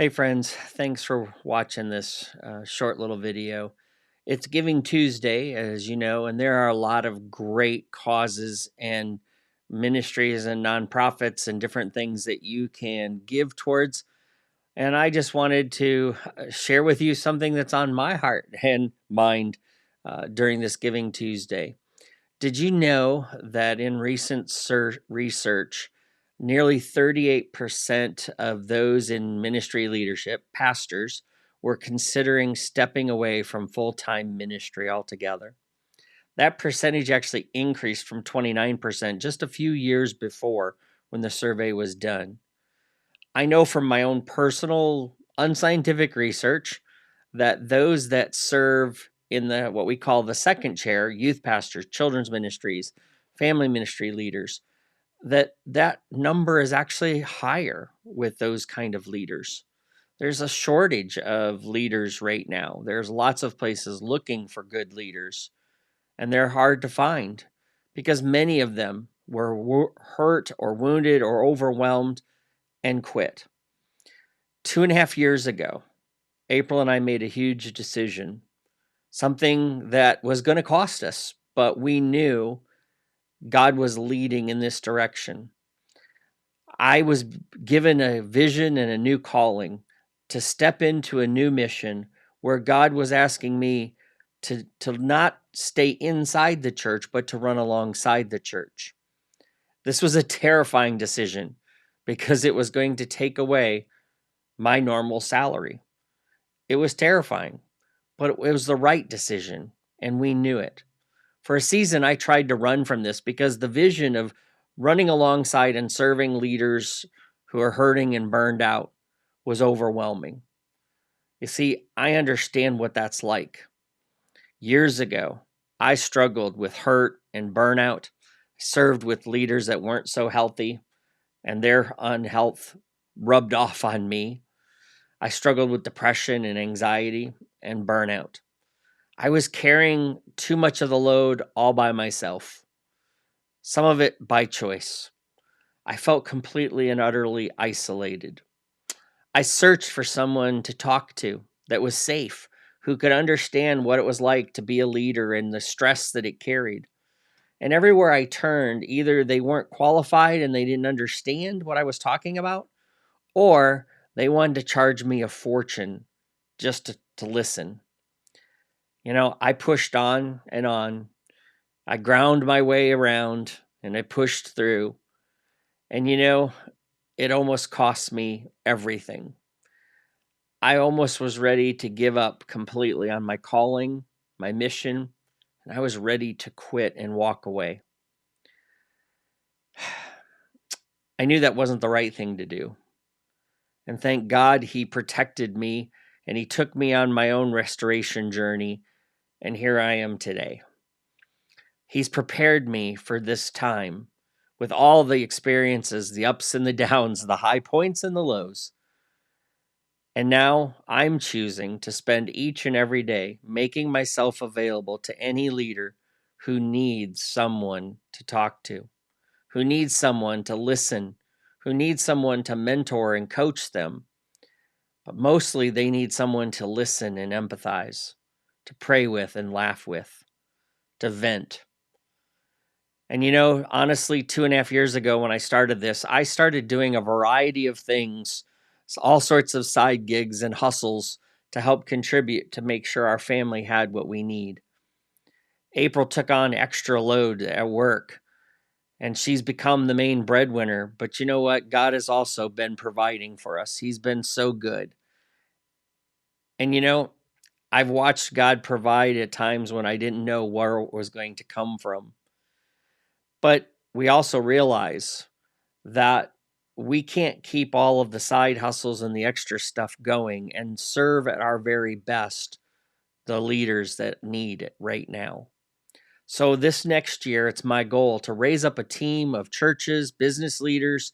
Hey friends, thanks for watching this short little video. It's Giving Tuesday, as you know, and there are a lot of great causes and ministries and nonprofits and different things that you can give towards. And I just wanted to share with you something that's on my heart and mind during this Giving Tuesday. Did you know that in recent research, nearly 38% of those in ministry leadership, pastors, were considering stepping away from full time ministry altogether? That percentage actually increased from 29% just a few years before when the survey was done. I know from my own personal unscientific research that those that serve in the what we call the second chair, youth pastors, children's ministries, family ministry leaders, that number is actually higher with those kind of leaders. There's a shortage of leaders right now. There's lots of places looking for good leaders, and they're hard to find because many of them were hurt or wounded or overwhelmed and quit. 2.5 years ago, April and I made a huge decision, something that was going to cost us, but we knew God was leading in this direction. I was given a vision and a new calling to step into a new mission where God was asking me to not stay inside the church, but to run alongside the church. This was a terrifying decision because it was going to take away my normal salary. It was terrifying, but it was the right decision, and we knew it. For a season, I tried to run from this because the vision of running alongside and serving leaders who are hurting and burned out was overwhelming. You see, I understand what that's like. Years ago, I struggled with hurt and burnout. I served with leaders that weren't so healthy, and their unhealth rubbed off on me. I struggled with depression and anxiety and burnout. I was carrying too much of the load all by myself, some of it by choice. I felt completely and utterly isolated. I searched for someone to talk to that was safe, who could understand what it was like to be a leader and the stress that it carried. And everywhere I turned, either they weren't qualified and they didn't understand what I was talking about, or they wanted to charge me a fortune just to listen. I pushed on and on. I ground my way around and I pushed through. And it almost cost me everything. I almost was ready to give up completely on my calling, my mission, and I was ready to quit and walk away. I knew that wasn't the right thing to do. And thank God he protected me and he took me on my own restoration journey. And here I am today. He's prepared me for this time with all the experiences, the ups and the downs, the high points and the lows. And now I'm choosing to spend each and every day making myself available to any leader who needs someone to talk to, who needs someone to listen, who needs someone to mentor and coach them. But mostly they need someone to listen and empathize, to pray with and laugh with, to vent. And honestly, 2.5 years ago when I started this, I started doing a variety of things, all sorts of side gigs and hustles to help contribute to make sure our family had what we need. April took on extra load at work, and she's become the main breadwinner. But you know what? God has also been providing for us. He's been so good. And I've watched God provide at times when I didn't know where it was going to come from. But we also realize that we can't keep all of the side hustles and the extra stuff going and serve at our very best the leaders that need it right now. So this next year, it's my goal to raise up a team of churches, business leaders,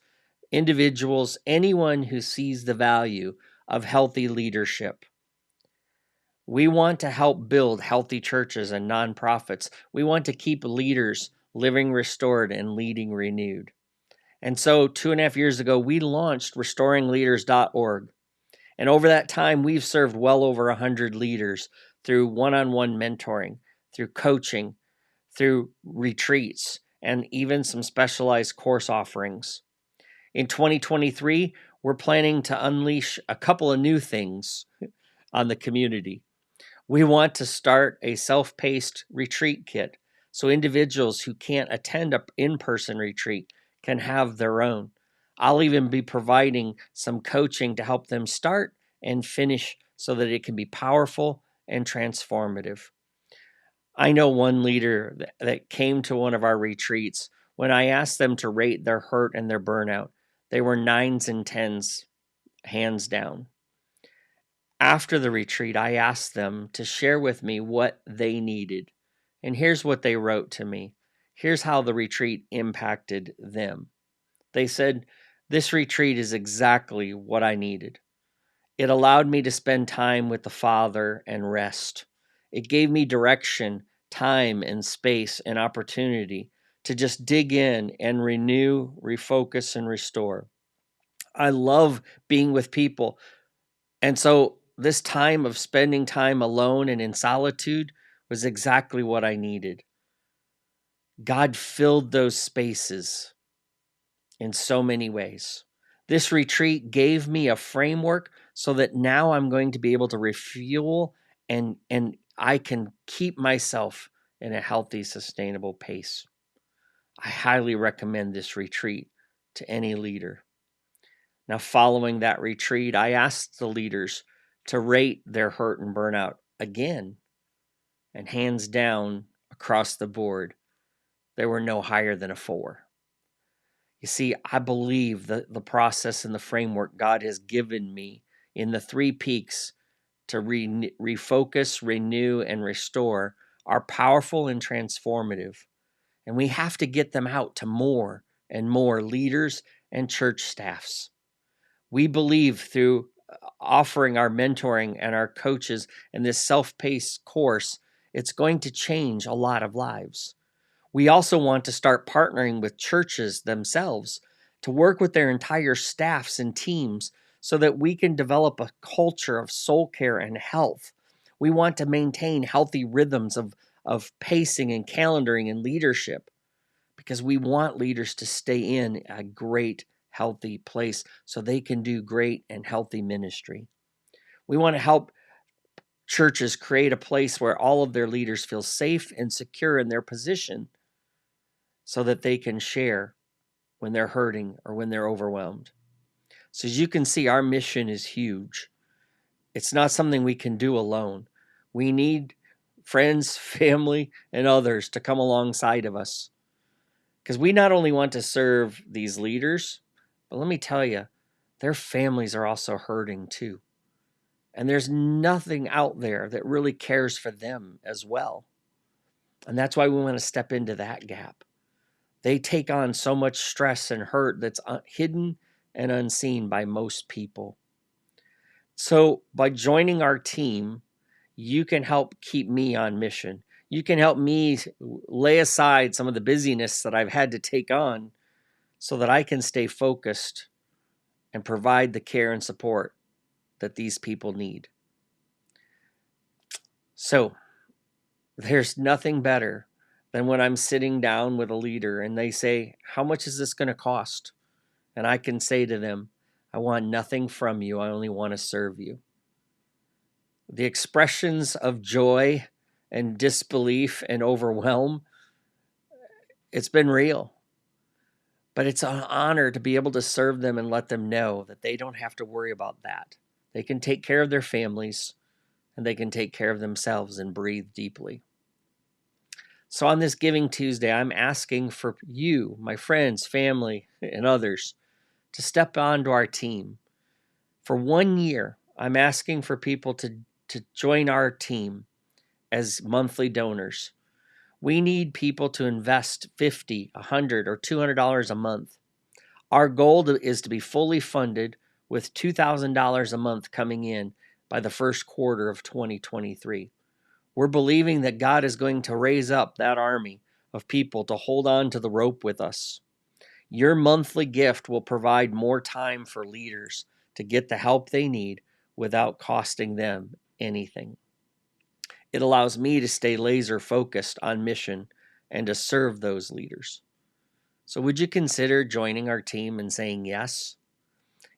individuals, anyone who sees the value of healthy leadership. We want to help build healthy churches and nonprofits. We want to keep leaders living restored and leading renewed. And so 2.5 years ago, we launched RestoringLeaders.org. And over that time, we've served well over 100 leaders through one-on-one mentoring, through coaching, through retreats, and even some specialized course offerings. In 2023, we're planning to unleash a couple of new things on the community. We want to start a self-paced retreat kit so individuals who can't attend an in-person retreat can have their own. I'll even be providing some coaching to help them start and finish so that it can be powerful and transformative. I know one leader that came to one of our retreats. When I asked them to rate their hurt and their burnout, they were 9s and 10s, hands down. After the retreat, I asked them to share with me what they needed. And here's what they wrote to me. Here's how the retreat impacted them. They said, "This retreat is exactly what I needed. It allowed me to spend time with the Father and rest. It gave me direction, time, and space and opportunity to just dig in and renew, refocus, and restore. I love being with people. And so this time of spending time alone and in solitude was exactly what I needed. God filled those spaces in so many ways. This retreat gave me a framework so that now I'm going to be able to refuel and I can keep myself in a healthy, sustainable pace." I highly recommend this retreat to any leader. Now, following that retreat, I asked the leaders to rate their hurt and burnout again, and hands down across the board, they were no higher than a 4. You see, I believe that the process and the framework God has given me in the 3 peaks to refocus, renew, and restore are powerful and transformative. And we have to get them out to more and more leaders and church staffs. We believe through offering our mentoring and our coaches and this self-paced course, it's going to change a lot of lives. We also want to start partnering with churches themselves to work with their entire staffs and teams so that we can develop a culture of soul care and health. We want to maintain healthy rhythms of pacing and calendaring and leadership because we want leaders to stay in a great, healthy place so they can do great and healthy ministry. We want to help churches create a place where all of their leaders feel safe and secure in their position so that they can share when they're hurting or when they're overwhelmed. So as you can see, our mission is huge. It's not something we can do alone. We need friends, family, and others to come alongside of us. Because we not only want to serve these leaders, but let me tell you, their families are also hurting too. And there's nothing out there that really cares for them as well. And that's why we want to step into that gap. They take on so much stress and hurt that's hidden and unseen by most people. So by joining our team, you can help keep me on mission. You can help me lay aside some of the busyness that I've had to take on so that I can stay focused and provide the care and support that these people need. So there's nothing better than when I'm sitting down with a leader and they say, "How much is this going to cost?" And I can say to them, "I want nothing from you. I only want to serve you." The expressions of joy and disbelief and overwhelm, it's been real. But it's an honor to be able to serve them and let them know that they don't have to worry about that. They can take care of their families and they can take care of themselves and breathe deeply. So on this Giving Tuesday, I'm asking for you, my friends, family, and others to step onto our team. For 1 year, I'm asking for people to join our team as monthly donors. We need people to invest $50, $100, or $200 a month. Our goal is to be fully funded with $2,000 a month coming in by the first quarter of 2023. We're believing that God is going to raise up that army of people to hold on to the rope with us. Your monthly gift will provide more time for leaders to get the help they need without costing them anything. It allows me to stay laser focused on mission and to serve those leaders. So would you consider joining our team and saying yes?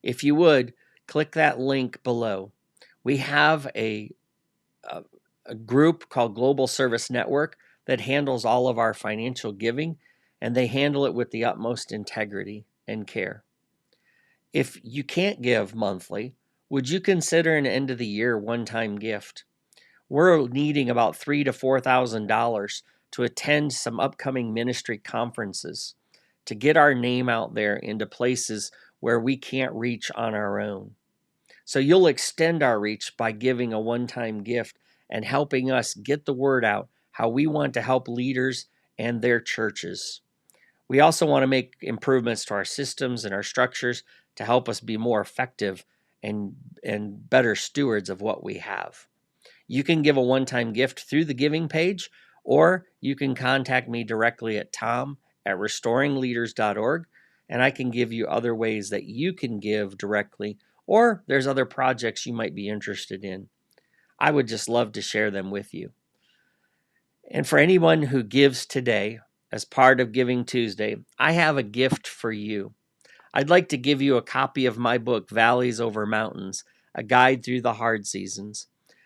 If you would, click that link below. We have a group called Global Service Network that handles all of our financial giving, and they handle it with the utmost integrity and care. If you can't give monthly, would you consider an end of the year one-time gift? We're needing about $3,000 to $4,000 to attend some upcoming ministry conferences to get our name out there into places where we can't reach on our own. So you'll extend our reach by giving a one-time gift and helping us get the word out how we want to help leaders and their churches. We also want to make improvements to our systems and our structures to help us be more effective and better stewards of what we have. You can give a one-time gift through the giving page, or you can contact me directly at tom@restoringleaders.org, and I can give you other ways that you can give directly, or there's other projects you might be interested in. I would just love to share them with you. And for anyone who gives today as part of Giving Tuesday, I have a gift for you. I'd like to give you a copy of my book, Valleys Over Mountains, a guide through the hard seasons.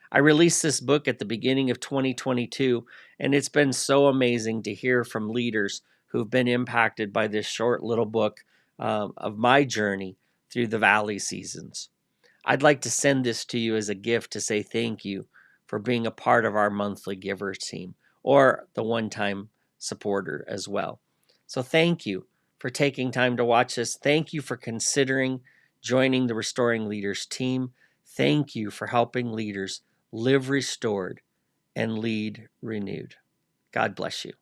I released this book at the beginning of 2022, and it's been so amazing to hear from leaders who've been impacted by this short little book of my journey through the valley seasons. I'd like to send this to you as a gift to say thank you for being a part of our monthly giver team or the one-time supporter as well. So thank you for taking time to watch this. Thank you for considering joining the Restoring Leaders team. Thank you for helping leaders live restored and lead renewed. God bless you.